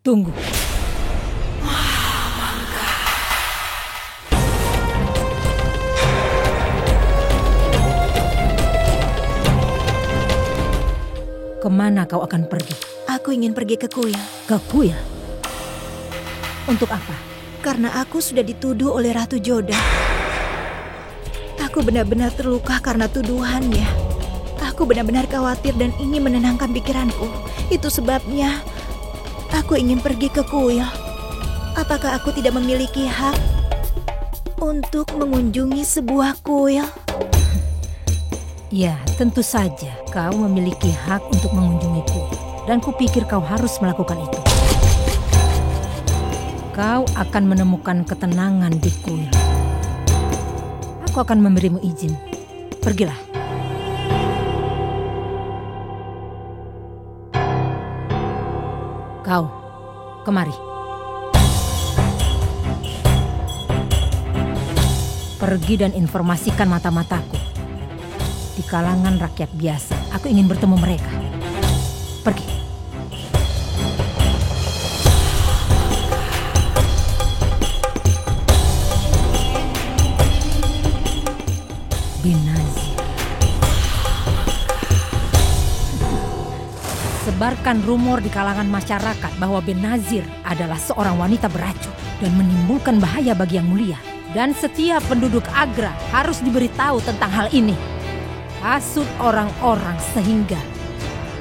Tunggu. Kemana kau akan pergi? Aku ingin pergi ke kuil. Ke kuil? Untuk apa? Karena aku sudah dituduh oleh Ratu Joda. Aku benar-benar terluka karena tuduhannya. Aku benar-benar khawatir dan ingin menenangkan pikiranku. Itu sebabnya aku ingin pergi ke kuil. Apakah aku tidak memiliki hak untuk mengunjungi sebuah kuil? Ya, tentu saja kau memiliki hak untuk mengunjungi kuil. Dan kupikir kau harus melakukan itu. Kau akan menemukan ketenangan di kuil. Aku akan memberimu izin. Pergilah. Kau, kemari. Pergi dan informasikan mata-mataku. Di kalangan rakyat biasa, aku ingin bertemu mereka. Pergi. Benazir. Sebarkan rumor di kalangan masyarakat bahwa Benazir adalah seorang wanita beracun dan menimbulkan bahaya bagi Yang Mulia. Dan setiap penduduk Agra harus diberitahu tentang hal ini. Hasut orang-orang sehingga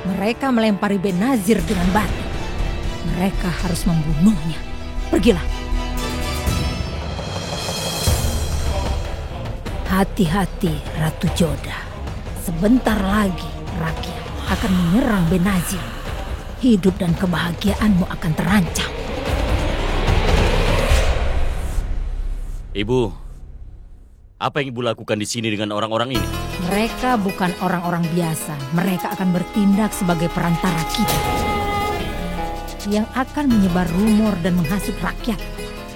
mereka melempari Benazir dengan batu. Mereka harus membunuhnya. Pergilah. Hati-hati, Ratu Joda. Sebentar lagi rakyat akan menyerang Benazir. Hidup dan kebahagiaanmu akan terancam. Ibu, apa yang ibu lakukan di sini dengan orang-orang ini? Mereka bukan orang-orang biasa. Mereka akan bertindak sebagai perantara kita yang akan menyebar rumor dan menghasut rakyat.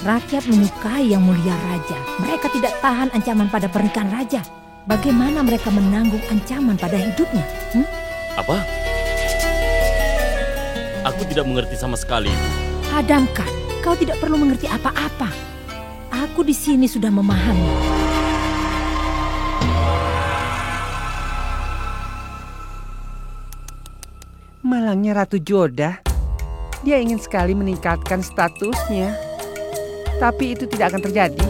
Rakyat menyukai Yang Mulia Raja. Mereka tidak tahan ancaman pada pernikahan raja. Bagaimana mereka menanggung ancaman pada hidupnya? Apa? Aku tidak mengerti sama sekali. Hadamkan, kau tidak perlu mengerti apa-apa. Aku di sini sudah memahami. Malangnya Ratu Joda. Dia ingin sekali meningkatkan statusnya. Tapi itu tidak akan terjadi.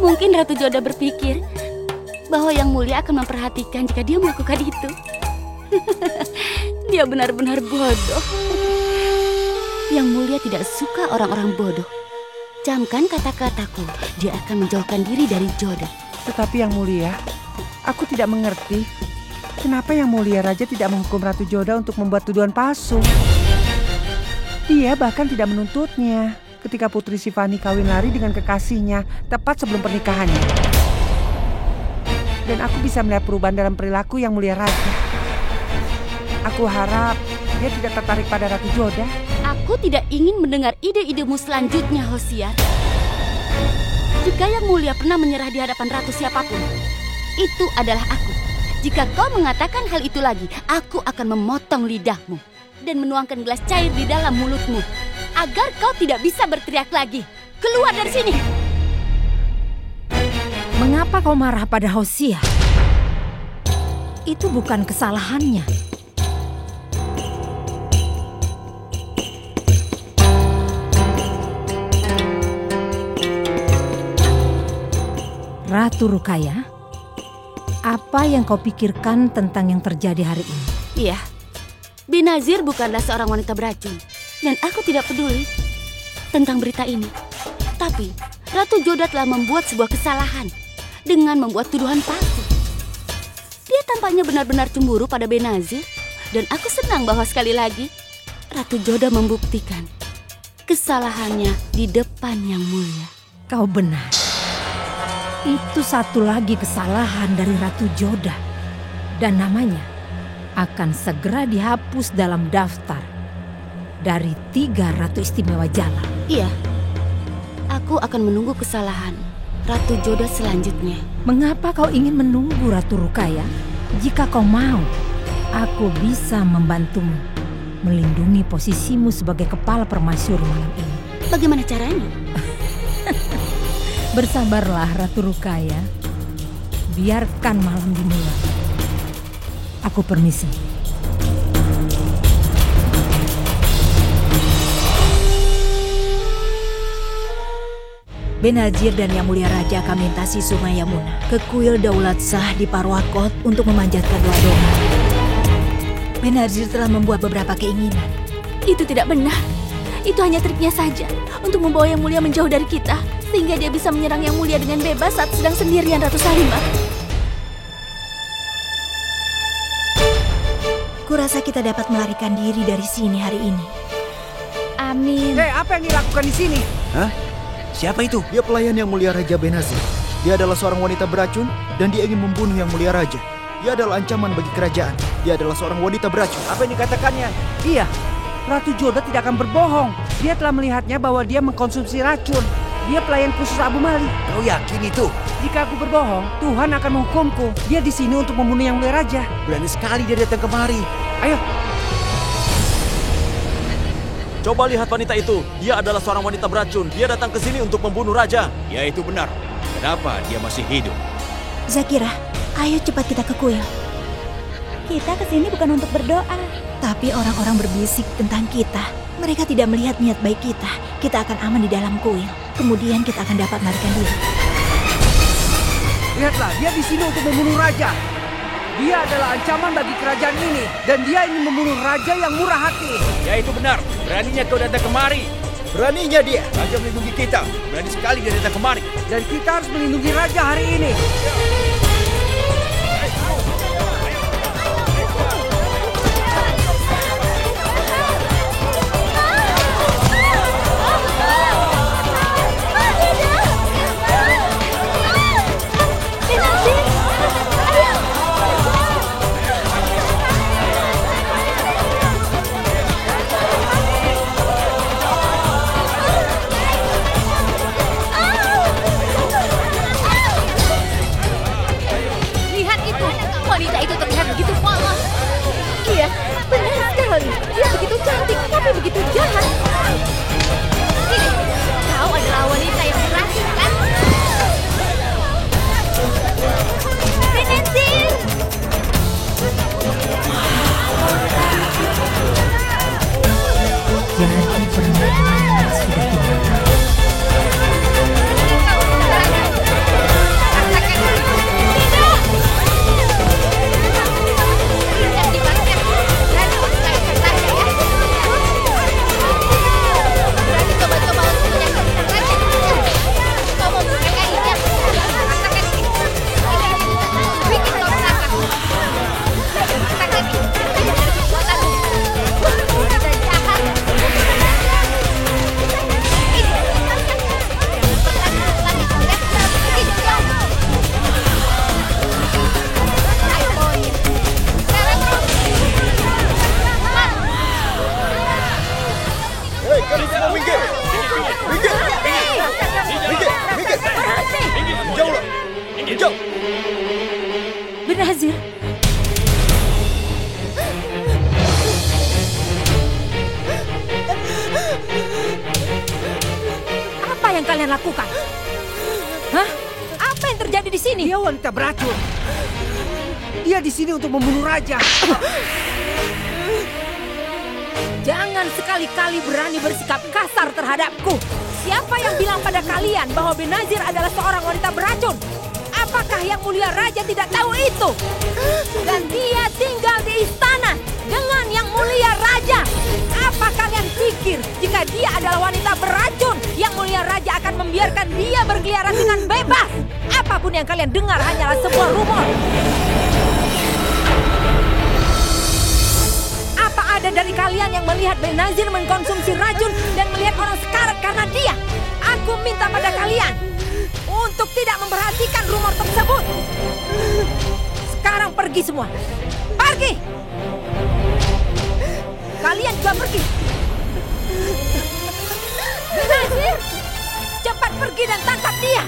Mungkin Ratu Joda berpikir bahwa Yang Mulia akan memperhatikan jika dia melakukan itu. Dia benar-benar bodoh. Yang Mulia tidak suka orang-orang bodoh. Camkan kata-kataku, dia akan menjauhkan diri dari Joda. Tetapi Yang Mulia, aku tidak mengerti kenapa Yang Mulia Raja tidak menghukum Ratu Joda untuk membuat tuduhan palsu. Dia bahkan tidak menuntutnya ketika Putri Sivani kawin lari dengan kekasihnya tepat sebelum pernikahannya. Dan aku bisa melihat perubahan dalam perilaku Yang Mulia Raja. Aku harap dia tidak tertarik pada Ratu Joda. Aku tidak ingin mendengar ide-idemu selanjutnya, Hosiar. Jika Yang Mulia pernah menyerah di hadapan ratu siapapun, itu adalah aku. Jika kau mengatakan hal itu lagi, aku akan memotong lidahmu dan menuangkan gelas cair di dalam mulutmu agar kau tidak bisa berteriak lagi. Keluar dari sini. Mengapa kau marah pada Hosiar? Itu bukan kesalahannya. Ratu Rukaya, apa yang kau pikirkan tentang yang terjadi hari ini? Iya. Benazir bukanlah seorang wanita beracun. Dan aku tidak peduli tentang berita ini. Tapi Ratu Joda telah membuat sebuah kesalahan dengan membuat tuduhan palsu. Dia tampaknya benar-benar cemburu pada Benazir. Dan aku senang bahwa sekali lagi Ratu Joda membuktikan kesalahannya di depan Yang Mulia. Kau benar. Itu satu lagi kesalahan dari Ratu Joda. Dan namanya akan segera dihapus dalam daftar dari 3 Ratu Istimewa Jalal. Iya, aku akan menunggu kesalahan Ratu Joda selanjutnya. Mengapa kau ingin menunggu, Ratu Rukaya? Jika kau mau, aku bisa membantumu. melindungi posisimu sebagai kepala permaisuri malam ini. Bagaimana caranya? Bersabarlah Ratu Rukaya. Biarkan malam dimulai. Aku permisi. Benazir dan Yang Mulia Raja akan melintasi Sungai Yamuna ke kuil Daulat Shah di Parwakot untuk memanjatkan doa-doa. Benazir telah membuat beberapa keinginan. Itu tidak benar. Itu hanya triknya saja untuk membawa Yang Mulia menjauh dari kita, sehingga dia bisa menyerang Yang Mulia dengan bebas saat sedang sendirian, Ratu Salimah. Kurasa kita dapat melarikan diri dari sini hari ini. Amin. Hei, apa yang dilakukan di sini? Hah? Siapa itu? Dia pelayan Yang Mulia Raja Benazir. Dia adalah seorang wanita beracun dan dia ingin membunuh Yang Mulia Raja. Dia adalah ancaman bagi kerajaan. Dia adalah seorang wanita beracun. Apa yang dikatakannya? Iya, Ratu Joda tidak akan berbohong. Dia telah melihatnya bahwa dia mengkonsumsi racun. Dia pelayan khusus Abu Mali. Kau yakin itu? Jika aku berbohong, Tuhan akan menghukumku. Dia di sini untuk membunuh Yang Mulia Raja. Berani sekali dia datang kemari. Ayo. Coba lihat wanita itu. Dia adalah seorang wanita beracun. Dia datang ke sini untuk membunuh raja. Ya itu benar. Kenapa dia masih hidup? Zakira, ayo cepat kita ke kuil. Kita kesini bukan untuk berdoa. Tapi orang-orang berbisik tentang kita. Mereka tidak melihat niat baik kita. Kita akan aman di dalam kuil. Kemudian kita akan dapat melarikan diri. Lihatlah, dia di sini untuk membunuh raja. Dia adalah ancaman bagi kerajaan ini. Dan dia ingin membunuh raja yang murah hati. Ya itu benar. Beraninya kau datang kemari. Beraninya dia. Raja melindungi kita. Berani sekali dia datang kemari. Dan kita harus melindungi raja hari ini. Lihat itu. Wanita itu terlihat begitu polos. Iya, benar sekali. Dia begitu cantik, tapi begitu jahat. Ini, kau adalah wanita yang beracun, kan? Benazir! Jadi permainannya sudah dimulai. Hei, kalian semua minggir. Minggir. Minggir. Minggir. Jauhlah. Jauh. Benazir, apa yang kalian lakukan? Hah? Apa yang terjadi di sini? Dia wanita beracun. Dia di sini untuk membunuh raja. Jangan sekali-kali berani bersikap kasar terhadapku. Siapa yang bilang pada kalian bahwa Benazir adalah seorang wanita beracun? Apakah Yang Mulia Raja tidak tahu itu? Dan dia tinggal di istana dengan Yang Mulia Raja. Apa kalian pikir jika dia adalah wanita beracun, Yang Mulia Raja akan membiarkan dia berkeliaran dengan bebas? Apapun yang kalian dengar hanyalah sebuah rumor. Apa ada dari kalian yang melihat Benazir mengkonsumsi racun dan melihat orang sekarat karena dia? Aku minta pada kalian untuk tidak memperhatikan rumor tersebut. Sekarang pergi semua. Pergi! Kalian juga pergi. Benazir, cepat pergi dan tangkap dia.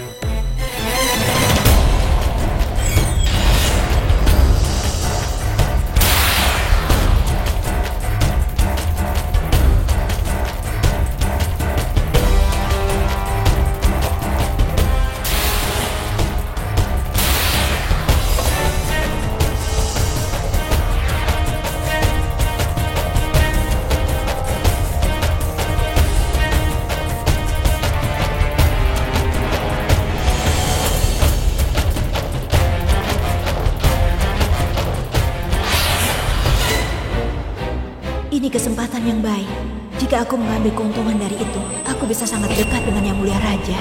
kesempatan yang baik. Jika aku mengambil keuntungan dari itu, aku bisa sangat dekat dengan Yang Mulia Raja.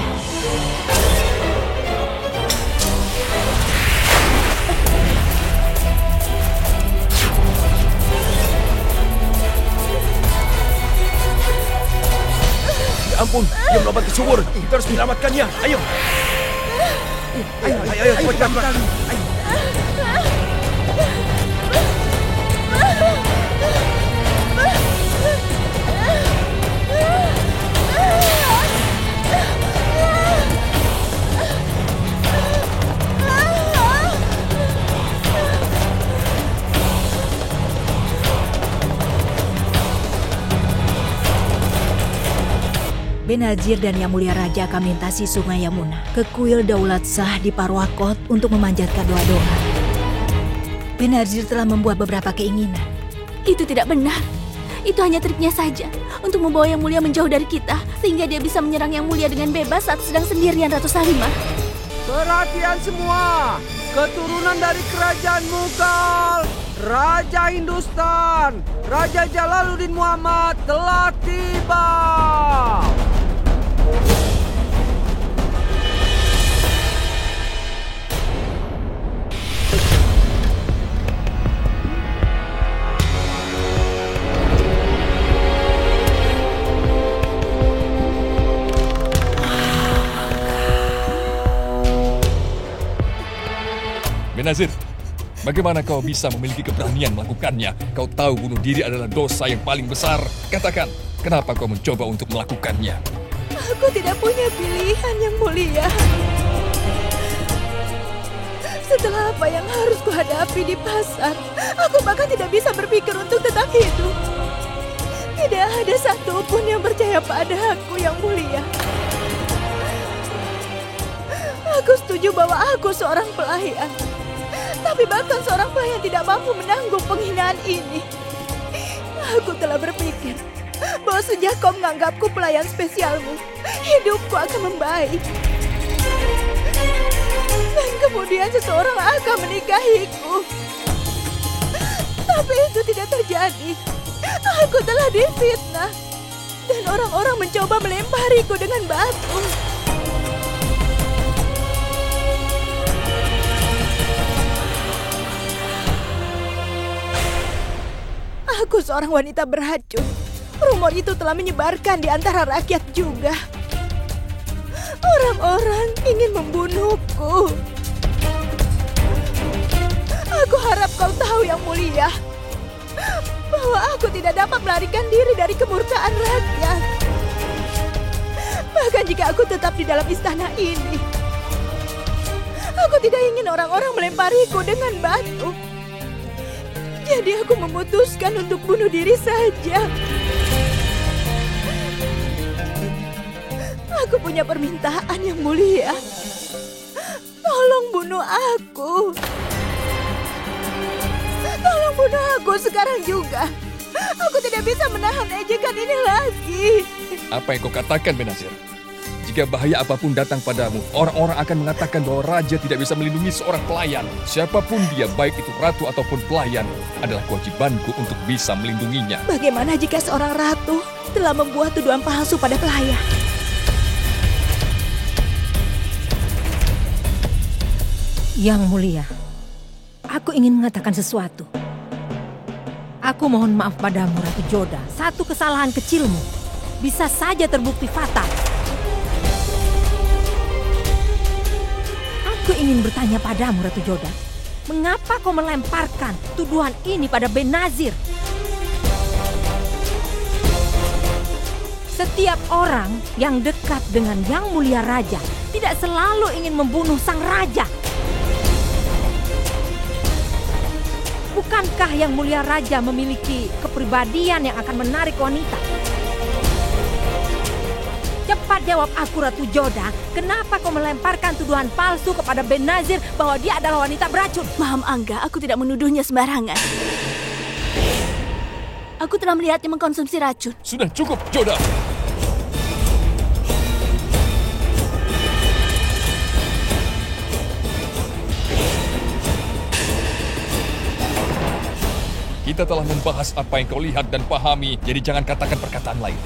Ya ampun, dia melompat ke sumur. Kita harus menyelamatkannya. Ayo. Ayo, cepat. Benazir dan Yang Mulia Raja akan melintasi Sungai Yamuna ke kuil Daulat Shah di Parwakot untuk memanjatkan doa-doa. Benazir telah membuat beberapa keinginan. Itu tidak benar. Itu hanya triknya saja untuk membawa Yang Mulia menjauh dari kita sehingga dia bisa menyerang Yang Mulia dengan bebas saat sedang sendirian, Ratu Salimah. Perhatian semua, keturunan dari kerajaan Mughal, Raja Hindustan, Raja Jalaluddin Muhammad telah tiba. Benazir, bagaimana kau bisa memiliki keberanian melakukannya? Kau tahu bunuh diri adalah dosa yang paling besar. Katakan, kenapa kau mencoba untuk melakukannya? Aku tidak punya pilihan, Yang Mulia. Setelah apa yang harus kuhadapi di pasar, aku bahkan tidak bisa berpikir untuk tetap hidup. Tidak ada satupun yang percaya padaku, Yang Mulia. Aku setuju bahwa aku seorang pelayan. Tapi bahkan seorang pelayan tidak mampu menanggung penghinaan ini. Aku telah berpikir bahwa sejak kau menganggapku pelayan spesialmu, hidupku akan membaik. Dan kemudian seseorang akan menikahiku. Tapi itu tidak terjadi. Aku telah difitnah. Dan orang-orang mencoba melempariku dengan batu. Aku seorang wanita beracun. Rumor itu telah menyebarkan di antara rakyat juga. Orang-orang ingin membunuhku. Aku harap kau tahu, Yang Mulia, bahwa aku tidak dapat melarikan diri dari kemurkaan rakyat. Bahkan jika aku tetap di dalam istana ini, aku tidak ingin orang-orang melempariku dengan batu. Jadi aku memutuskan untuk bunuh diri saja. Aku punya permintaan, Yang Mulia. Tolong bunuh aku. Tolong bunuh aku sekarang juga. Aku tidak bisa menahan ejekan ini lagi. Apa yang kau katakan, Benazir? Jika bahaya apapun datang padamu, orang-orang akan mengatakan bahwa raja tidak bisa melindungi seorang pelayan. Siapapun dia, baik itu ratu ataupun pelayan, adalah kewajibanku untuk bisa melindunginya. Bagaimana jika seorang ratu telah membuat tuduhan palsu pada pelayan? Yang Mulia, aku ingin mengatakan sesuatu. Aku mohon maaf padamu, Ratu Joda. Satu kesalahan kecilmu bisa saja terbukti fatal. Aku ingin bertanya padamu, Ratu Joda. Mengapa kau melemparkan tuduhan ini pada Benazir? Setiap orang yang dekat dengan Yang Mulia Raja tidak selalu ingin membunuh sang raja. Bukankah Yang Mulia Raja memiliki kepribadian yang akan menarik wanita? Cepat jawab aku, Ratu Joda. Kenapa kau melemparkan tuduhan palsu kepada Benazir bahwa dia adalah wanita beracun? Maham Angga, aku tidak menuduhnya sembarangan. Aku telah melihatnya mengkonsumsi racun. Sudah cukup, Joda. Kita telah membahas apa yang kau lihat dan pahami, jadi jangan katakan perkataan lain.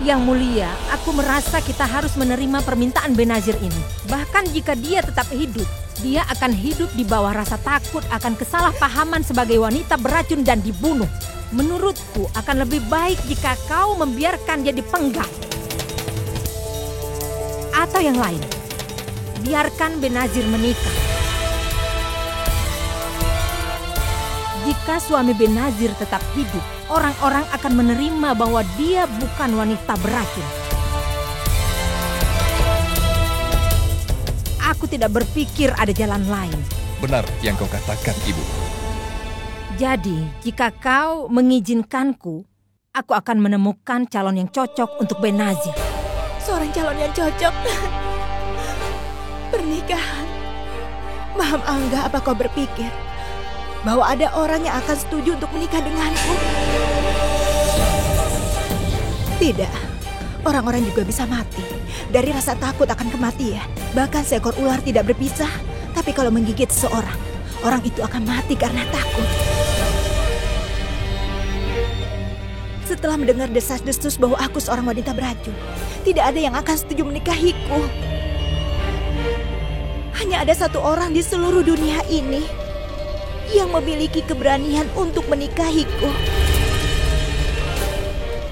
Yang mulia, aku merasa kita harus menerima permintaan Benazir ini. Bahkan jika dia tetap hidup, dia akan hidup di bawah rasa takut akan kesalahpahaman sebagai wanita beracun dan dibunuh. Menurutku akan lebih baik jika kau membiarkan dia dipenggal. Atau yang lain, biarkan Benazir menikah. Jika suami Benazir tetap hidup, orang-orang akan menerima bahwa dia bukan wanita beracun. Aku tidak berpikir ada jalan lain. Benar yang kau katakan, Ibu. Jadi, jika kau mengizinkanku, aku akan menemukan calon yang cocok untuk Benazir. Seorang calon yang cocok. Pernikahan. Maham Angga, apa kau berpikir bahwa ada orang yang akan setuju untuk menikah denganku? Tidak. Orang-orang juga bisa mati dari rasa takut akan kematian. Bahkan seekor ular tidak berpisah. Tapi kalau menggigit seseorang, orang itu akan mati karena takut. Setelah mendengar desas-desus bahwa aku seorang wanita beracun, tidak ada yang akan setuju menikahiku. Hanya ada satu orang di seluruh dunia ini yang memiliki keberanian untuk menikahiku.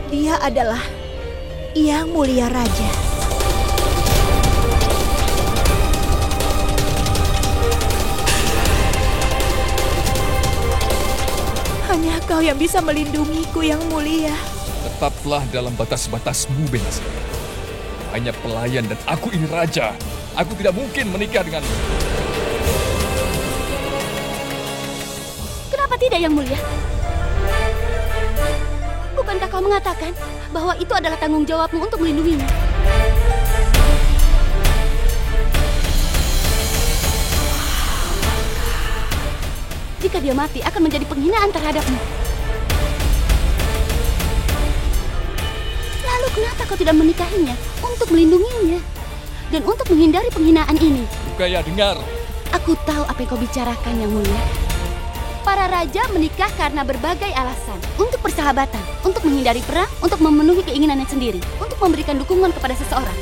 Dia adalah Yang Mulia Raja. Hanya kau yang bisa melindungiku, Yang Mulia. Tetaplah dalam batas-batasmu, Benazir. Hanya pelayan dan aku ini raja. Aku tidak mungkin menikah denganmu. Kenapa tidak, Yang Mulia? Bukankah kau mengatakan bahwa itu adalah tanggung jawabmu untuk melindunginya? Jika dia mati, akan menjadi penghinaan terhadapmu. Lalu kenapa kau tidak menikahinya untuk melindunginya dan untuk menghindari penghinaan ini? Rukaya, dengar. Aku tahu apa yang kau bicarakan, Yang Mulia. Para raja menikah karena berbagai alasan. Untuk persahabatan, untuk menghindari perang, untuk memenuhi keinginannya sendiri, untuk memberikan dukungan kepada seseorang.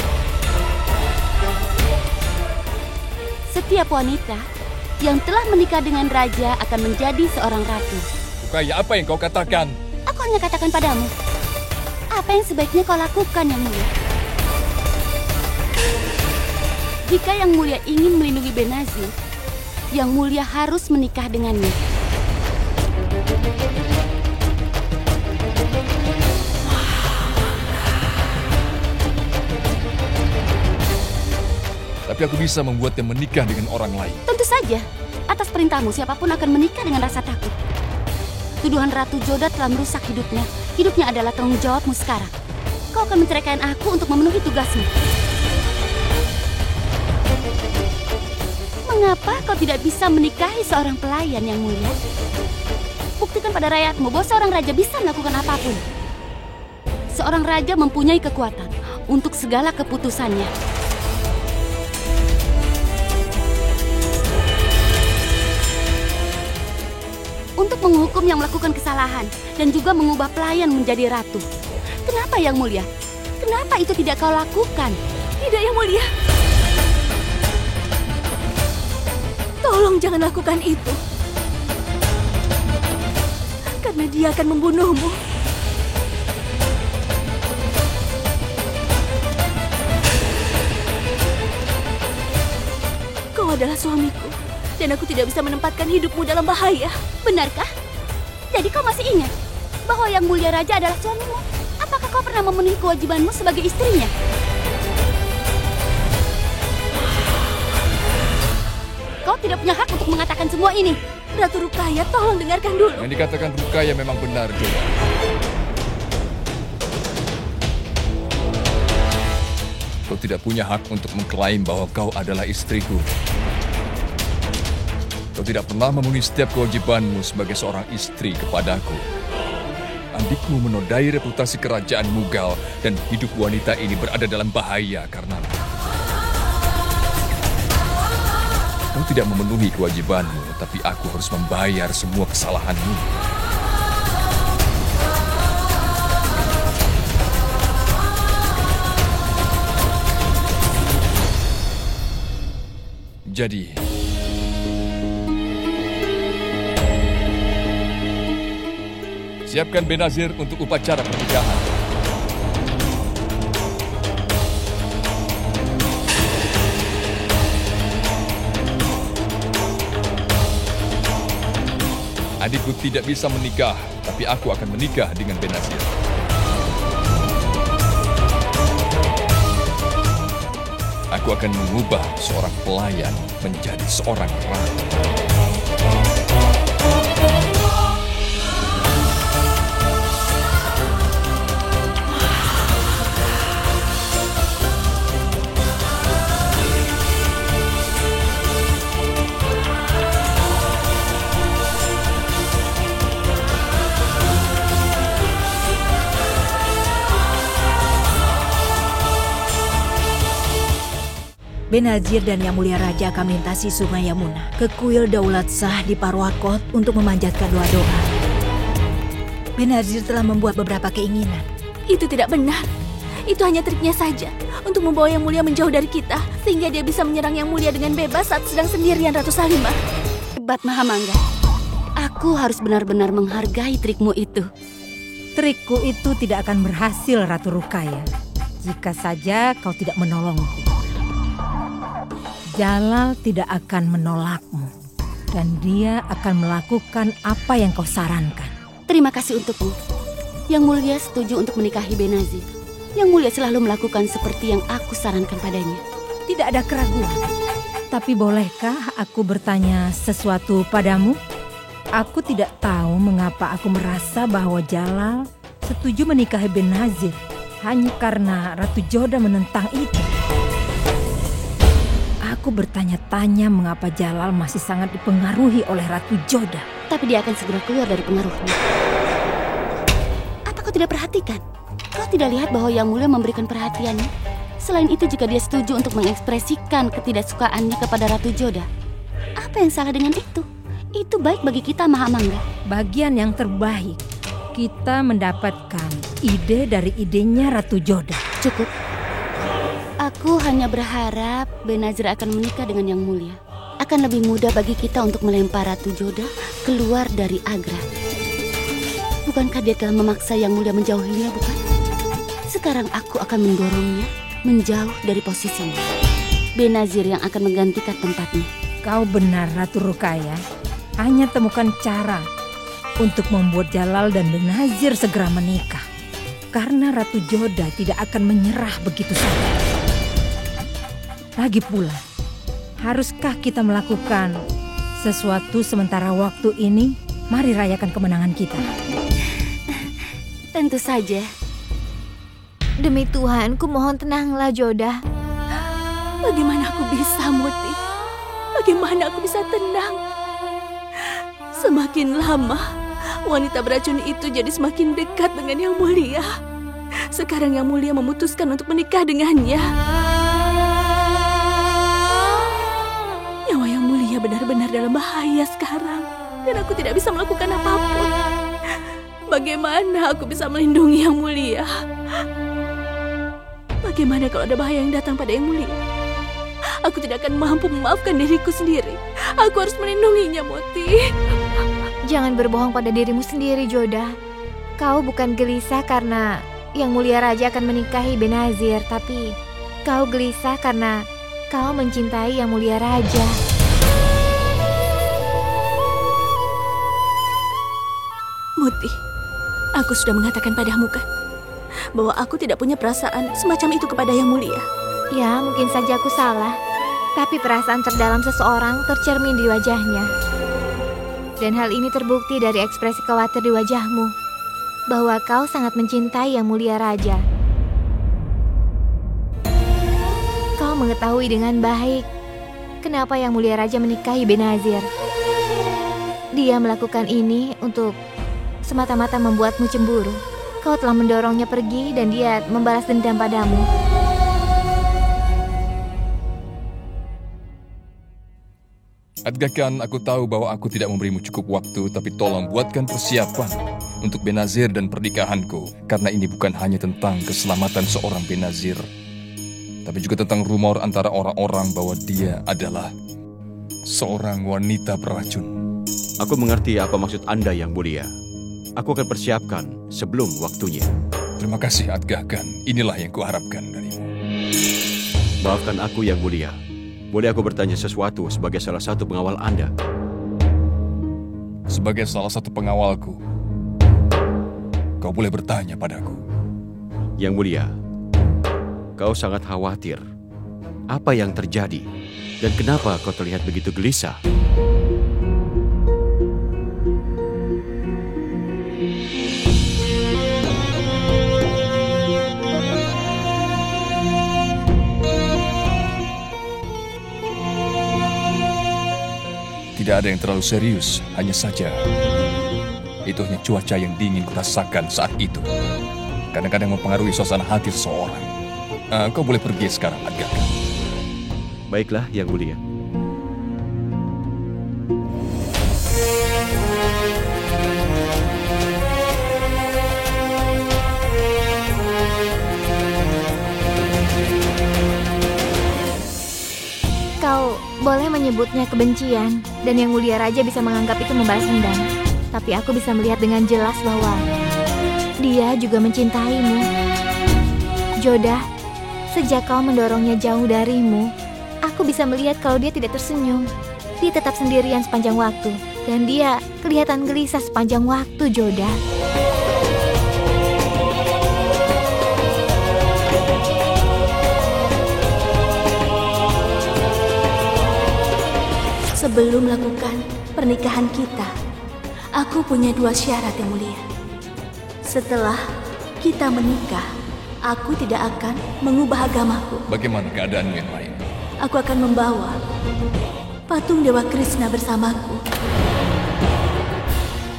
Setiap wanita yang telah menikah dengan raja akan menjadi seorang ratu. Rukaya, apa yang kau katakan? Aku hanya katakan padamu, apa yang sebaiknya kau lakukan, Yang Mulia. Jika Yang Mulia ingin melindungi Benazir, Yang Mulia harus menikah dengannya. Tapi aku bisa membuatnya menikah dengan orang lain. Tentu saja. Atas perintahmu, siapapun akan menikah dengan rasa takut. Tuduhan Ratu Joda telah merusak hidupnya. Hidupnya adalah tanggung jawabmu sekarang. Kau akan menceraikan aku untuk memenuhi tugasmu. Mengapa kau tidak bisa menikahi seorang pelayan, Yang Mulia? Buktikan pada rakyatmu bahwa seorang raja bisa melakukan apapun. Seorang raja mempunyai kekuatan untuk segala keputusannya. Untuk menghukum yang melakukan kesalahan dan juga mengubah pelayan menjadi ratu. Kenapa, Yang Mulia? Kenapa itu tidak kau lakukan? Tidak, Yang Mulia. Tolong jangan lakukan itu. Karena dia akan membunuhmu. Kau adalah suamiku, dan aku tidak bisa menempatkan hidupmu dalam bahaya. Benarkah? Jadi kau masih ingat bahwa Yang Mulia Raja adalah suamimu? Apakah kau pernah memenuhi kewajibanmu sebagai istrinya? Kau tidak punya hak untuk mengatakan semua ini. Ratu Rukaya, tolong dengarkan dulu. Yang dikatakan Rukaya memang benar, Joda. Kau tidak punya hak untuk mengklaim bahwa kau adalah istriku. Kau tidak pernah memenuhi setiap kewajibanmu sebagai seorang istri kepadaku. Adikmu menodai reputasi kerajaan Mughal dan hidup wanita ini berada dalam bahaya karena Kau tidak memenuhi kewajibanmu, tapi aku harus membayar semua kesalahanmu. Jadi, siapkan Benazir untuk upacara pernikahan. Adikku tidak bisa menikah, tapi aku akan menikah dengan Benazir. Aku akan mengubah seorang pelayan menjadi seorang ratu. Benazir dan Yang Mulia Raja akan melintasi Sungai Yamuna ke kuil Daulat Shah di Parwakot untuk memanjatkan doa-doa. Benazir telah membuat beberapa keinginan. Itu tidak benar. Itu hanya triknya saja untuk membawa Yang Mulia menjauh dari kita, sehingga dia bisa menyerang Yang Mulia dengan bebas saat sedang sendirian, Ratu Salimah. Hebat Mahamangga. Aku harus benar-benar menghargai trikmu itu. Trikku itu tidak akan berhasil, Ratu Rukaya, jika saja kau tidak menolongku. Jalal tidak akan menolakmu, dan dia akan melakukan apa yang kau sarankan. Terima kasih untukmu. Yang Mulia setuju untuk menikahi Benazir. Yang Mulia selalu melakukan seperti yang aku sarankan padanya. Tidak ada keraguan. Tapi bolehkah aku bertanya sesuatu padamu? Aku tidak tahu mengapa aku merasa bahwa Jalal setuju menikahi Benazir hanya karena Ratu Joda menentang itu. Aku bertanya-tanya mengapa Jalal masih sangat dipengaruhi oleh Ratu Joda. Tapi dia akan segera keluar dari pengaruhnya. Apa kau tidak perhatikan? Kau tidak lihat bahwa Yang Mulia memberikan perhatiannya? Selain itu, jika dia setuju untuk mengekspresikan ketidaksukaannya kepada Ratu Joda, apa yang salah dengan itu? Itu baik bagi kita, Mahamangga. Bagian yang terbaik, kita mendapatkan ide dari idenya Ratu Joda. Cukup. Aku hanya berharap Benazir akan menikah dengan Yang Mulia. Akan lebih mudah bagi kita untuk melempar Ratu Joda keluar dari Agra. Bukankah dia telah memaksa Yang Mulia menjauhinya, bukan? Sekarang aku akan mendorongnya menjauh dari posisinya. Benazir yang akan menggantikan tempatnya. Kau benar, Ratu Rukaya. Hanya temukan cara untuk membuat Jalal dan Benazir segera menikah. Karena Ratu Joda tidak akan menyerah begitu saja. Lagi pula, haruskah kita melakukan sesuatu sementara waktu ini? Mari rayakan kemenangan kita. Tentu saja. Demi Tuhan, ku mohon tenanglah, Joda. Bagaimana aku bisa, Muti? Bagaimana aku bisa tenang? Semakin lama, wanita beracun itu jadi semakin dekat dengan Yang Mulia. Sekarang Yang Mulia memutuskan untuk menikah dengannya. Nyawa Yang Mulia benar-benar dalam bahaya sekarang. Dan aku tidak bisa melakukan apapun. Bagaimana aku bisa melindungi Yang Mulia? Bagaimana kalau ada bahaya yang datang pada Yang Mulia? Aku tidak akan mampu memaafkan diriku sendiri. Aku harus melindunginya, Muti. Jangan berbohong pada dirimu sendiri, Joda. Kau bukan gelisah karena Yang Mulia Raja akan menikahi Benazir, tapi kau gelisah karena kau mencintai Yang Mulia Raja. Muti, aku sudah mengatakan padamu kan, bahwa aku tidak punya perasaan semacam itu kepada Yang Mulia. Ya, mungkin saja aku salah. Tapi perasaan terdalam seseorang tercermin di wajahnya. Dan hal ini terbukti dari ekspresi khawatir di wajahmu. Bahwa kau sangat mencintai Yang Mulia Raja. Kau mengetahui dengan baik kenapa Yang Mulia Raja menikahi Benazir. Dia melakukan ini untuk semata-mata membuatmu cemburu. Kau telah mendorongnya pergi dan dia membalas dendam padamu. Adgakan, aku tahu bahwa aku tidak memberimu cukup waktu, tapi tolong buatkan persiapan untuk Benazir dan pernikahanku. Karena ini bukan hanya tentang keselamatan seorang Benazir, tapi juga tentang rumor antara orang-orang bahwa dia adalah seorang wanita beracun. Aku mengerti apa maksud Anda, Yang Mulia. Aku akan persiapkan sebelum waktunya. Terima kasih, Adgakan. Inilah yang kuharapkan darimu. Maafkan aku, Yang Mulia. Boleh aku bertanya sesuatu sebagai salah satu pengawal Anda? Sebagai salah satu pengawalku, kau boleh bertanya padaku. Yang Mulia, kau sangat khawatir. Apa yang terjadi? Dan kenapa kau terlihat begitu gelisah? Tidak ada yang terlalu serius, hanya saja itu hanya cuaca yang dingin kurasakan saat itu. Kadang-kadang mempengaruhi suasana hati seseorang. Kau boleh pergi sekarang, Adgakan. Baiklah, Yang Mulia. Kau boleh menyebutnya kebencian, dan Yang Mulia Raja bisa menganggap itu membalas dendam. Tapi aku bisa melihat dengan jelas bahwa dia juga mencintaimu. Jodah, sejak kau mendorongnya jauh darimu, aku bisa melihat kalau dia tidak tersenyum. Dia tetap sendirian sepanjang waktu, dan dia kelihatan gelisah sepanjang waktu, Jodah. Sebelum melakukan pernikahan kita, aku punya 2 syarat, Yang Mulia. Setelah kita menikah, aku tidak akan mengubah agamaku. Bagaimana keadaanmu yang lain? Aku akan membawa patung Dewa Krishna bersamaku.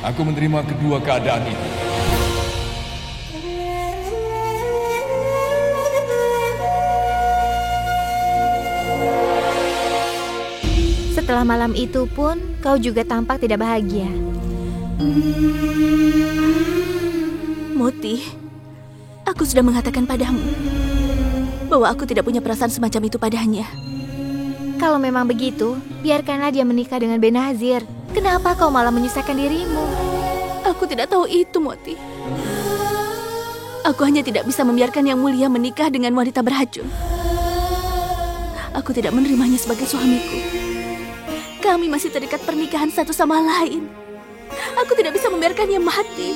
Aku menerima kedua keadaan itu. Setelah malam itu pun, kau juga tampak tidak bahagia. Moti, aku sudah mengatakan padamu bahwa aku tidak punya perasaan semacam itu padanya. Kalau memang begitu, biarkanlah dia menikah dengan Benazir. Kenapa kau malah menyusahkan dirimu? Aku tidak tahu itu, Moti. Aku hanya tidak bisa membiarkan Yang Mulia menikah dengan wanita beracun. Aku tidak menerimanya sebagai suamiku. Kami masih terikat pernikahan satu sama lain. Aku tidak bisa membiarkannya mati.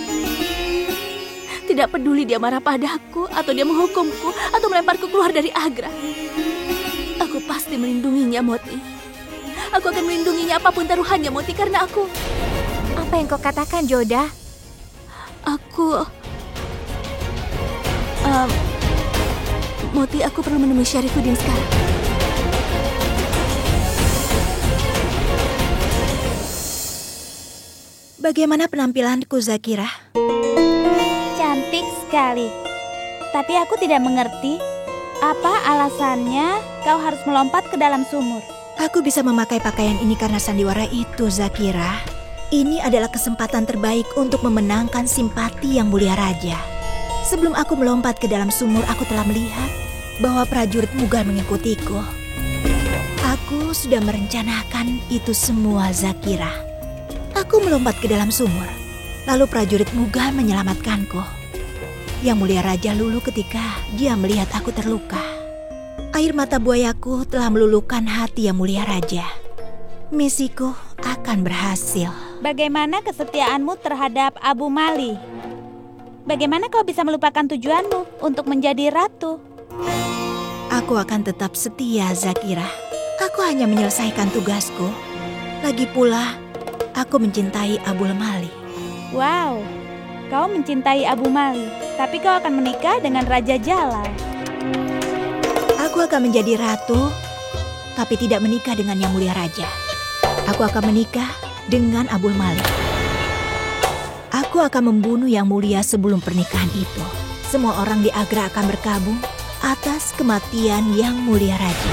Tidak peduli dia marah padaku, atau dia menghukumku, atau melemparku keluar dari Agra. Aku pasti melindunginya, Moti. Aku akan melindunginya apapun taruhannya, Moti, karena aku... Apa yang kau katakan, Jodah? Moti, aku perlu menemui Syarifuddin sekarang. Bagaimana penampilanku, Zakira? Cantik sekali. Tapi aku tidak mengerti apa alasannya kau harus melompat ke dalam sumur. Aku bisa memakai pakaian ini karena sandiwara itu, Zakira. Ini adalah kesempatan terbaik untuk memenangkan simpati Yang Mulia Raja. Sebelum aku melompat ke dalam sumur, aku telah melihat bahwa prajurit Mughal mengikutiku. Aku sudah merencanakan itu semua, Zakira. Aku melompat ke dalam sumur, lalu prajurit Mughal menyelamatkanku. Yang Mulia Raja luluh ketika dia melihat aku terluka. Air mata buayaku telah meluluhkan hati Yang Mulia Raja. Misiku akan berhasil. Bagaimana kesetiaanmu terhadap Abu Mali? Bagaimana kau bisa melupakan tujuanmu untuk menjadi ratu? Aku akan tetap setia, Zakira. Aku hanya menyelesaikan tugasku. Lagi pula, aku mencintai Abul Mali. Wow, kau mencintai Abu Mali, tapi kau akan menikah dengan Raja Jalal. Aku akan menjadi ratu, tapi tidak menikah dengan Yang Mulia Raja. Aku akan menikah dengan Abul Mali. Aku akan membunuh Yang Mulia sebelum pernikahan itu. Semua orang di Agra akan berkabung atas kematian Yang Mulia Raja.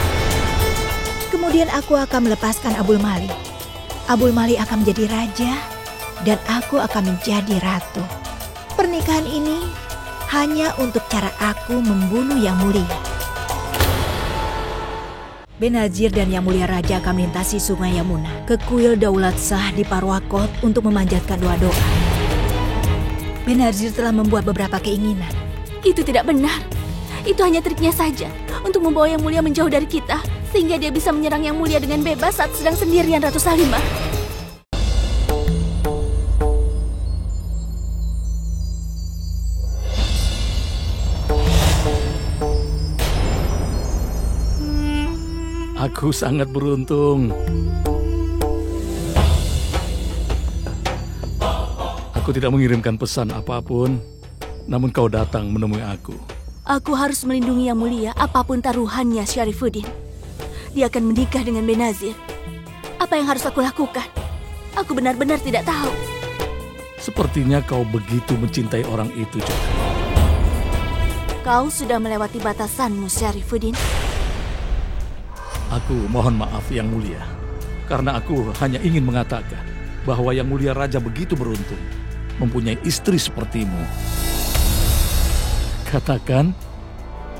Kemudian aku akan melepaskan Abul Mali Abul Malik akan menjadi raja dan aku akan menjadi ratu. Pernikahan ini hanya untuk cara aku membunuh Yang Mulia. Benazir dan Yang Mulia Raja akan melintasi sungai Yamuna ke kuil Daulat Shah di Parwakot untuk memanjatkan doa-doa. Benazir telah membuat beberapa keinginan. Itu tidak benar. Itu hanya triknya saja untuk membawa Yang Mulia menjauh dari kita, sehingga dia bisa menyerang Yang Mulia dengan bebas saat sedang sendirian, Ratu Salimah. Aku sangat beruntung. Aku tidak mengirimkan pesan apapun, namun kau datang menemui aku. Aku harus melindungi Yang Mulia apapun taruhannya, Syarifuddin. Dia akan menikah dengan Benazir. Apa yang harus aku lakukan? Aku benar-benar tidak tahu. Sepertinya kau begitu mencintai orang itu juga. Kau sudah melewati batasanmu, Syarifuddin. Aku mohon maaf Yang Mulia, karena aku hanya ingin mengatakan bahwa Yang Mulia Raja begitu beruntung mempunyai istri sepertimu. Katakan,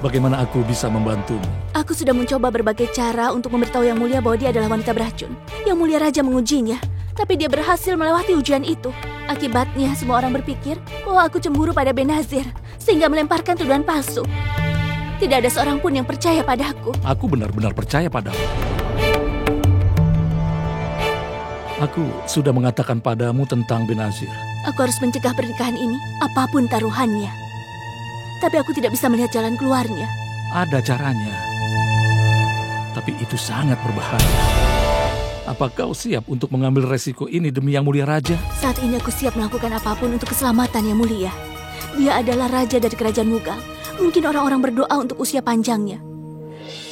bagaimana aku bisa membantumu? Aku sudah mencoba berbagai cara untuk memberitahu Yang Mulia bahwa dia adalah wanita beracun. Yang Mulia Raja mengujinya, tapi dia berhasil melewati ujian itu. Akibatnya semua orang berpikir bahwa aku cemburu pada Benazir, sehingga melemparkan tuduhan palsu. Tidak ada seorang pun yang percaya padaku. Aku benar-benar percaya padamu. Aku sudah mengatakan padamu tentang Benazir. Aku harus mencegah pernikahan ini, apapun taruhannya. Tapi aku tidak bisa melihat jalan keluarnya. Ada caranya. Tapi itu sangat berbahaya. Apa kau siap untuk mengambil resiko ini demi Yang Mulia Raja? Saat ini aku siap melakukan apapun untuk keselamatan Yang Mulia. Dia adalah raja dari kerajaan Mughal. Mungkin orang-orang berdoa untuk usia panjangnya.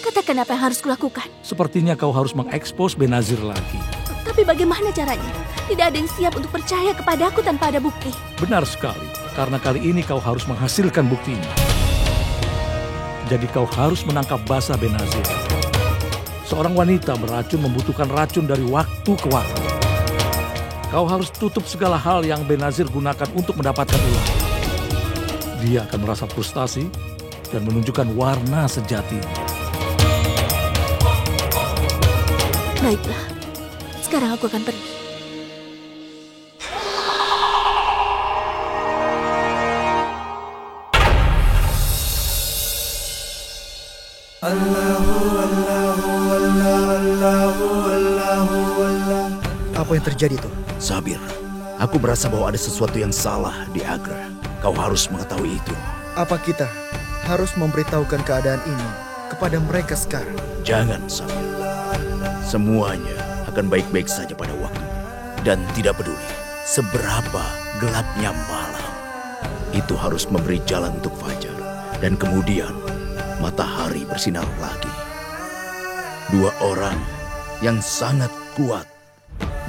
Katakan apa yang harus kulakukan. Sepertinya kau harus mengekspos Benazir lagi. Tapi bagaimana caranya? Tidak ada yang siap untuk percaya kepadaku tanpa ada bukti. Benar sekali, karena kali ini kau harus menghasilkan buktinya. Jadi kau harus menangkap basah Benazir. Seorang wanita beracun membutuhkan racun dari waktu ke waktu. Kau harus tutup segala hal yang Benazir gunakan untuk mendapatkan uang. Dia akan merasa frustasi dan menunjukkan warna sejatinya. Baiklah, sekarang aku akan pergi. Apa yang terjadi tuh? Sabir, aku merasa bahwa ada sesuatu yang salah di Agra. Kau harus mengetahui itu. Apa kita harus memberitahukan keadaan ini kepada mereka sekarang? Jangan, Sabir. Semuanya akan baik-baik saja pada waktunya. Dan tidak peduli seberapa gelapnya malam. Itu harus memberi jalan untuk fajar. Dan kemudian matahari bersinar lagi. Dua orang yang sangat kuat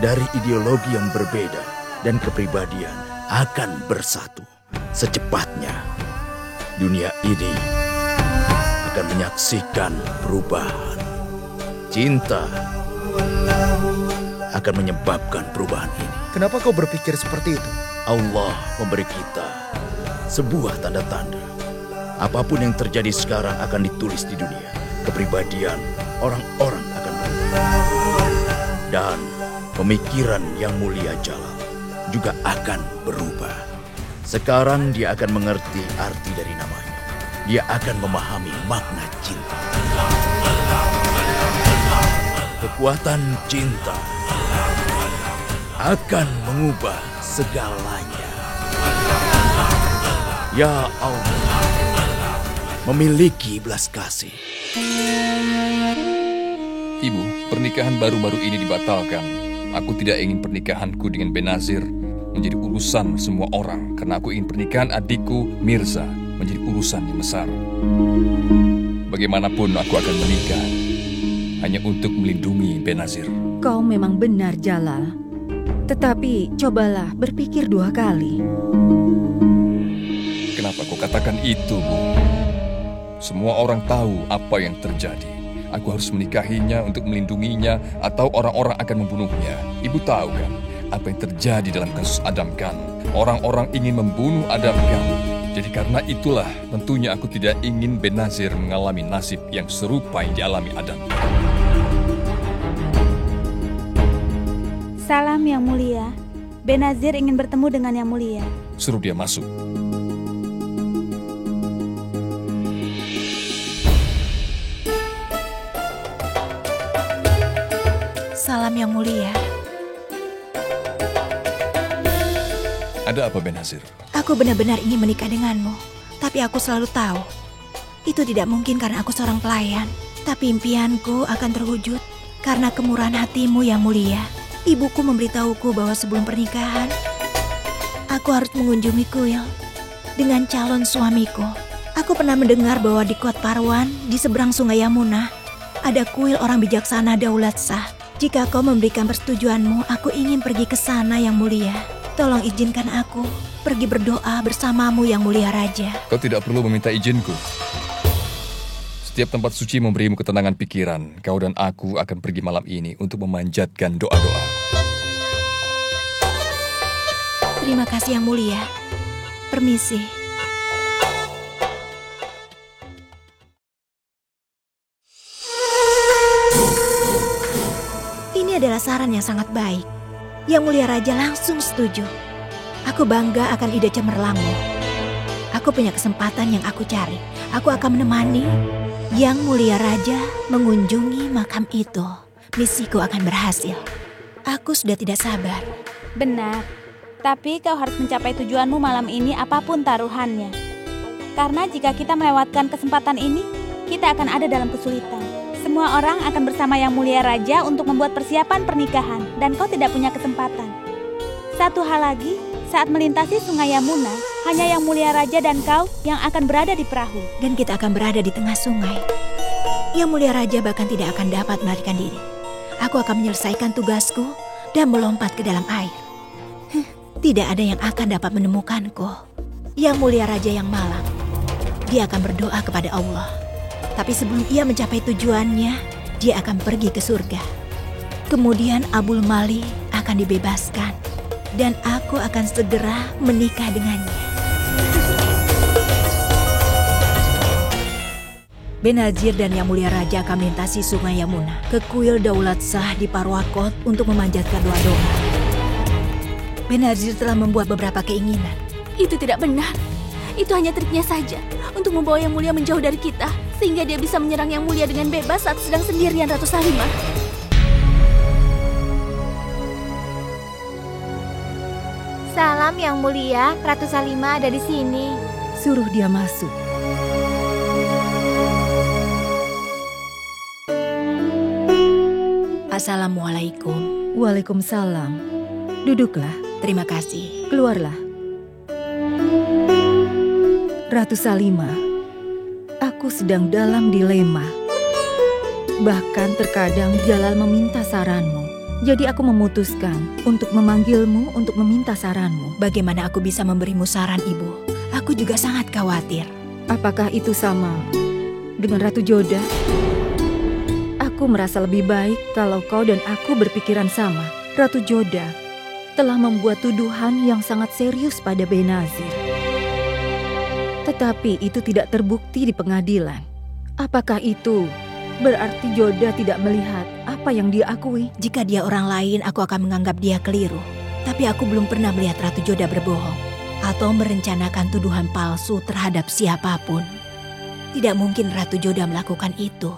dari ideologi yang berbeda dan kepribadian akan bersatu. Secepatnya, dunia ini akan menyaksikan perubahan. Cinta akan menyebabkan perubahan ini. Kenapa kau berpikir seperti itu? Allah memberi kita sebuah tanda-tanda. Apapun yang terjadi sekarang akan ditulis di dunia. Kepribadian orang-orang akan berubah. Dan pemikiran Yang Mulia Jalal juga akan berubah. Sekarang dia akan mengerti arti dari namanya. Dia akan memahami makna cinta. Kekuatan cinta akan mengubah segalanya. Ya Allah, memiliki belas kasih. Ibu, pernikahan baru-baru ini dibatalkan. Aku tidak ingin pernikahanku dengan Benazir menjadi urusan semua orang, karena aku ingin pernikahan adikku Mirza menjadi urusan yang besar. Bagaimanapun aku akan menikah hanya untuk melindungi Benazir. Kau memang benar, Jalal. Tetapi cobalah berpikir 2 kali. Kenapa kau katakan itu, Bu? Semua orang tahu apa yang terjadi. Aku harus menikahinya untuk melindunginya atau orang-orang akan membunuhnya. Ibu tahu kan apa yang terjadi dalam kasus Adam kan? Orang-orang ingin membunuh Adam kan? Jadi karena itulah tentunya aku tidak ingin Benazir mengalami nasib yang serupa yang dialami Adam. Salam Yang Mulia. Benazir ingin bertemu dengan Yang Mulia. Suruh dia masuk. Salam Yang Mulia. Ada apa Benazir? Aku benar-benar ingin menikah denganmu. Tapi aku selalu tahu, itu tidak mungkin karena aku seorang pelayan. Tapi impianku akan terwujud karena kemurahan hatimu Yang Mulia. Ibuku memberitahuku bahwa sebelum pernikahan, aku harus mengunjungi kuil dengan calon suamiku. Aku pernah mendengar bahwa di Kot Parwan, di seberang sungai Yamuna, ada kuil orang bijaksana Daulat Shah. Jika kau memberikan persetujuanmu, aku ingin pergi ke sana Yang Mulia. Tolong izinkan aku pergi berdoa bersamamu Yang Mulia Raja. Kau tidak perlu meminta izinku. Setiap tempat suci memberimu ketenangan pikiran. Kau dan aku akan pergi malam ini untuk memanjatkan doa-doa. Terima kasih Yang Mulia. Permisi. Ini adalah saran yang sangat baik. Yang Mulia Raja langsung setuju. Aku bangga akan ide cemerlangmu. Aku punya kesempatan yang aku cari. Aku akan menemani Yang Mulia Raja mengunjungi makam itu. Misiku akan berhasil. Aku sudah tidak sabar. Benar. Tapi kau harus mencapai tujuanmu malam ini apapun taruhannya. Karena jika kita melewatkan kesempatan ini, kita akan ada dalam kesulitan. Semua orang akan bersama Yang Mulia Raja untuk membuat persiapan pernikahan, dan kau tidak punya kesempatan. Satu hal lagi, saat melintasi sungai Yamuna, hanya Yang Mulia Raja dan kau yang akan berada di perahu. Dan kita akan berada di tengah sungai. Yang Mulia Raja bahkan tidak akan dapat melarikan diri. Aku akan menyelesaikan tugasku dan melompat ke dalam air. Tidak ada yang akan dapat menemukanku. Yang Mulia Raja yang malang, dia akan berdoa kepada Allah. Tapi sebelum ia mencapai tujuannya, dia akan pergi ke surga. Kemudian Abul Mali akan dibebaskan. Dan aku akan segera menikah dengannya. Benazir dan Yang Mulia Raja akan melintasi sungai Yamuna ke kuil Daulat Shah di Parwakot untuk memanjatkan doa-doa. Benazir telah membuat beberapa keinginan. Itu tidak benar. Itu hanya triknya saja untuk membawa Yang Mulia menjauh dari kita, sehingga dia bisa menyerang Yang Mulia dengan bebas saat sedang sendirian Ratu Salimah. Salam Yang Mulia, Ratu Salimah ada di sini. Suruh dia masuk. Assalamualaikum. Waalaikumsalam. Duduklah. Terima kasih. Keluarlah. Ratu Salimah, aku sedang dalam dilema. Bahkan terkadang Jalal meminta saranmu. Jadi aku memutuskan untuk memanggilmu untuk meminta saranmu. Bagaimana aku bisa memberimu saran, Ibu? Aku juga sangat khawatir. Apakah itu sama dengan Ratu Joda? Aku merasa lebih baik kalau kau dan aku berpikiran sama. Ratu Joda telah membuat tuduhan yang sangat serius pada Benazir. Tetapi itu tidak terbukti di pengadilan. Apakah itu berarti Joda tidak melihat apa yang dia akui? Jika dia orang lain, aku akan menganggap dia keliru. Tapi aku belum pernah melihat Ratu Joda berbohong atau merencanakan tuduhan palsu terhadap siapapun. Tidak mungkin Ratu Joda melakukan itu.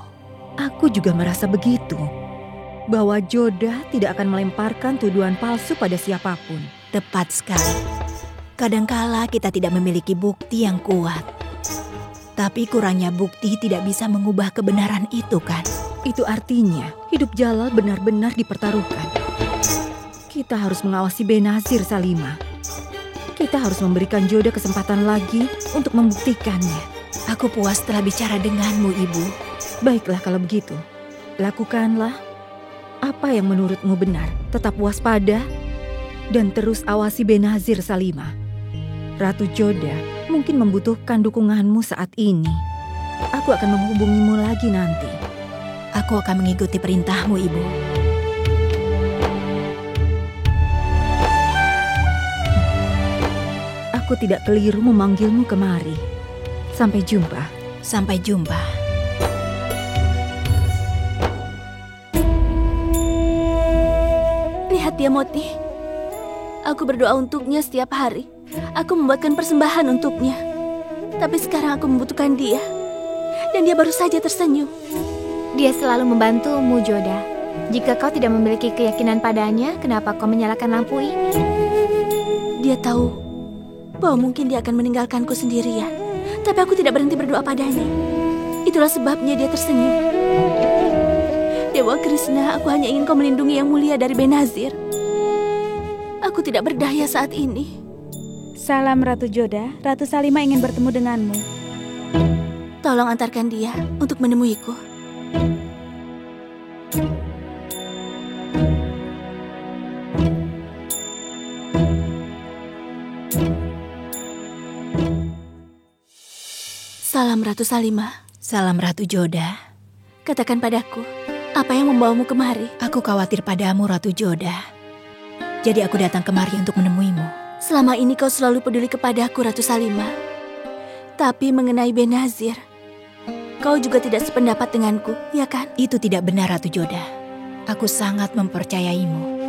Aku juga merasa begitu. Bahwa Joda tidak akan melemparkan tuduhan palsu pada siapapun. Tepat sekali. Kadangkala kita tidak memiliki bukti yang kuat. Tapi kurangnya bukti tidak bisa mengubah kebenaran itu, kan? Itu artinya hidup Jalal benar-benar dipertaruhkan. Kita harus mengawasi Benazir, Salimah. Kita harus memberikan Joda kesempatan lagi untuk membuktikannya. Aku puas telah bicara denganmu, Ibu. Baiklah kalau begitu. Lakukanlah apa yang menurutmu benar. Tetap waspada dan terus awasi Benazir, Salimah. Ratu Joda mungkin membutuhkan dukunganmu saat ini. Aku akan menghubungimu lagi nanti. Aku akan mengikuti perintahmu, Ibu. Aku tidak keliru memanggilmu kemari. Sampai jumpa. Sampai jumpa. Lihat dia, Moti. Aku berdoa untuknya setiap hari. Aku membuatkan persembahan untuknya. Tapi sekarang aku membutuhkan dia. Dan dia baru saja tersenyum. Dia selalu membantumu, Joda. Jika kau tidak memiliki keyakinan padanya, kenapa kau menyalakan lampu ini? Dia tahu bahwa mungkin dia akan meninggalkanku sendirian. Tapi aku tidak berhenti berdoa padanya. Itulah sebabnya dia tersenyum. Dewa Krishna, aku hanya ingin kau melindungi yang mulia dari Benazir. Aku tidak berdaya saat ini. Salam Ratu Joda, Ratu Salima ingin bertemu denganmu. Tolong antarkan dia untuk menemuiku. Salam Ratu Salima. Salam Ratu Joda. Katakan padaku, apa yang membawamu kemari? Aku khawatir padamu, Ratu Joda. Jadi aku datang kemari untuk menemuimu. Selama ini kau selalu peduli kepadaku, Ratu Salima. Tapi mengenai Benazir, kau juga tidak sependapat denganku, ya kan? Itu tidak benar, Ratu Joda. Aku sangat mempercayaimu.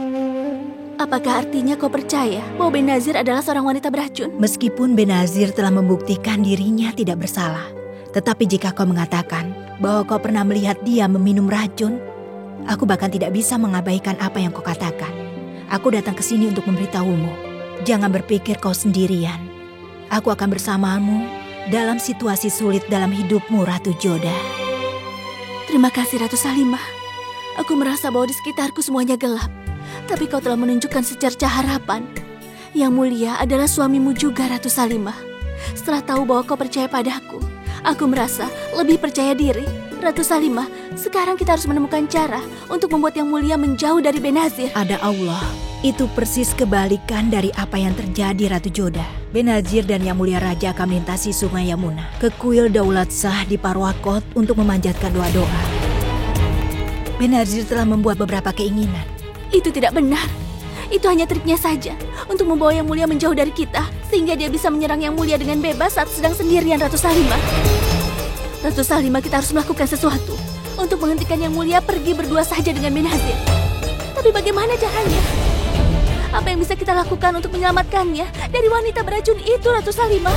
Apakah artinya kau percaya bahwa Benazir adalah seorang wanita beracun? Meskipun Benazir telah membuktikan dirinya tidak bersalah, tetapi jika kau mengatakan bahwa kau pernah melihat dia meminum racun, aku bahkan tidak bisa mengabaikan apa yang kau katakan. Aku datang ke sini untuk memberitahumu. Jangan berpikir kau sendirian. Aku akan bersamamu dalam situasi sulit dalam hidupmu, Ratu Joda. Terima kasih, Ratu Salima. Aku merasa bahwa di sekitarku semuanya gelap. Tapi kau telah menunjukkan secerca harapan. Yang mulia adalah suamimu juga, Ratu Salima. Setelah tahu bahwa kau percaya padaku, aku merasa lebih percaya diri. Ratu Salima, sekarang kita harus menemukan cara untuk membuat yang mulia menjauh dari Benazir. Ada Allah. Itu persis kebalikan dari apa yang terjadi, Ratu Joda. Benazir dan Yang Mulia Raja akan melintasi sungai Yamuna ke kuil Daulat Shah di Parwakot untuk memanjatkan doa-doa. Benazir telah membuat beberapa keinginan. Itu tidak benar. Itu hanya triknya saja untuk membawa Yang Mulia menjauh dari kita, sehingga dia bisa menyerang Yang Mulia dengan bebas saat sedang sendirian, Ratu Salima. Ratu Salima, kita harus melakukan sesuatu untuk menghentikan Yang Mulia pergi berdua saja dengan Benazir. Tapi bagaimana caranya? Apa yang bisa kita lakukan untuk menyelamatkannya dari wanita beracun itu, Ratu Salima?